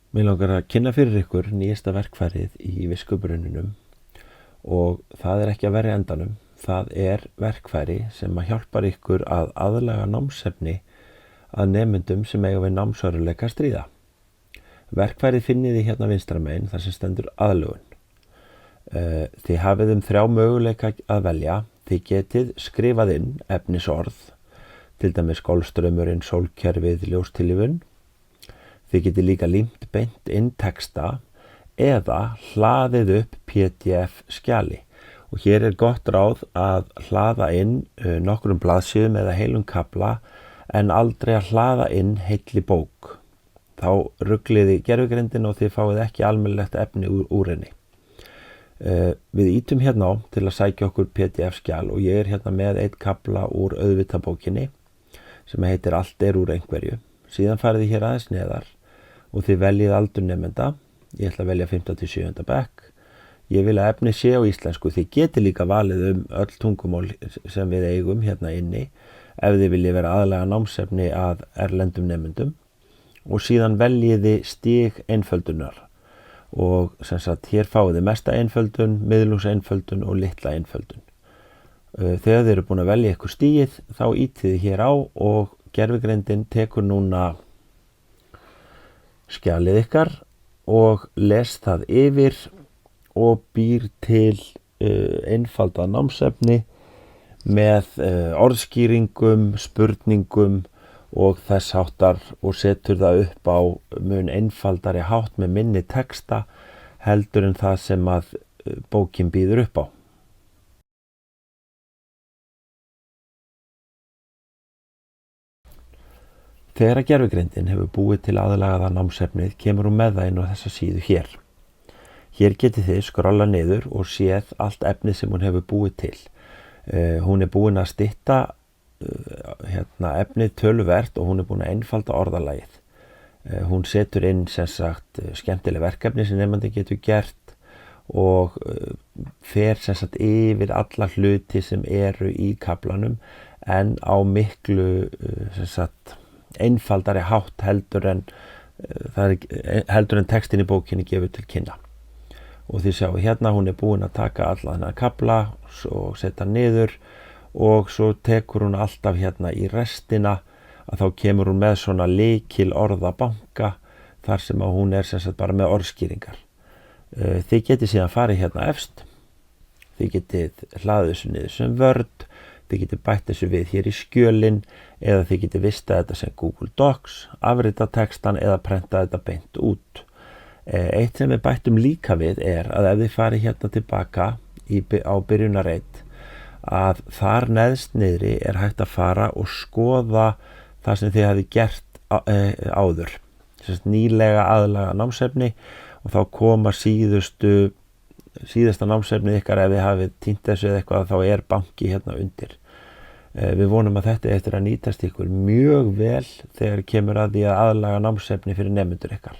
Mig langar að kynna fyrir ykkur nýjasta verkfærið í viskubrunninum og það er ekki að verja endanum. Það er verkfæri sem hjálpar ykkur að aðlaga námsefni að nemendum sem eiga við námsörðuleika að stríða. Verkfærið finnið þið hérna vinstra megin þar sem stendur aðlögun. Þið hafið 3 möguleika að velja. Þið getið skrifað inn efnisorð, til dæmis golfstraumurinn, sólkerfið, ljóstillífun. Þið getið líka límt beint inn texta eða hlaðið upp PDF skjali. Og hér er gott ráð að hlaða inn nokkrum blaðsíðum eða heilum kafla en aldrei að hlaða inn heilli bók. Þá rugliði gervigreindin og þið fáið ekki almennilegt efni úr henni. Við ítum hérna á til að sækja okkur PDF skjal og ég er hérna með einn kafla úr auðvitabókinni sem heitir Allt er úr einhverju. Síðan farið þið hér aðeins neðar og þið veljið aldur nemenda. Ég ætla að velja 5. til 7. bekk. Ég vil að efni sé á íslensku. Þið getið líka valið öll tungumál sem við eigum hérna inni ef þið viljið vera aðlaga námsefni að erlendum nemendum. Og síðan veljiði stig einföldunar. Og sem sagt, hér fáið þið mesta einföldun, miðlungseinföldun og litla einföldun. Þegar þið eru búin að velja ykkur stigið, þá ítið þið hér á og gervigreindin tekur núna skjalið ykkar og les það yfir og býr til einfaldað námsefni með orðskýringum, spurningum og þess háttar og setur það upp á mun einfaldari hátt með minni texta heldur en það sem að bókin býður upp á. Þegar að gervigreindin hefur búið til aðlagaða námsefnið kemur hún með það inn á þessa síðu hér. Hér getið þið skrolla niður og séð allt efnið sem hún hefur búið til. Hún er búin að stytta efnið töluvert og hún er búin að einfalda orðalagið. Hún setur inn sem sagt skemmtileg verkefni sem nemandi getur gert og fer sem sagt yfir alla hluti sem eru í kaflanum en á miklu sem sagt einfaldari hátt heldur en textin í bókinni gefur til kynna. Og þið sjáu hérna hún er búin að taka alla þennan kafla og setja niður og svo tekur hún alltaf hérna í restina að þá kemur hún með svona lykil orðabanka þar sem að hún er sem sagt bara með orðskýringar. Þið getið síðan farið hérna efst, þið getið hlaðið þessu niður sem Word, þið getið bætt þessu við hér í skjölin eða þið getið vistað þetta sem Google Docs, afritað textan eða prentað þetta beint út. Eitt sem við bættum líka við er að ef þið farið hérna tilbaka á byrjunarreit að þar neðst niðri er hægt að fara og skoða það sem þið hafið gert áður. Nýlega aðlaga námsefni og þá koma síðasta námsefnið ykkar ef þið hafið týnt þessu eða eitthvað þá er banki hérna undir. Við vonum að þetta eftir að nýtast ykkur mjög vel þegar kemur að því að aðlaga námsefni fyrir nemendur ykkar.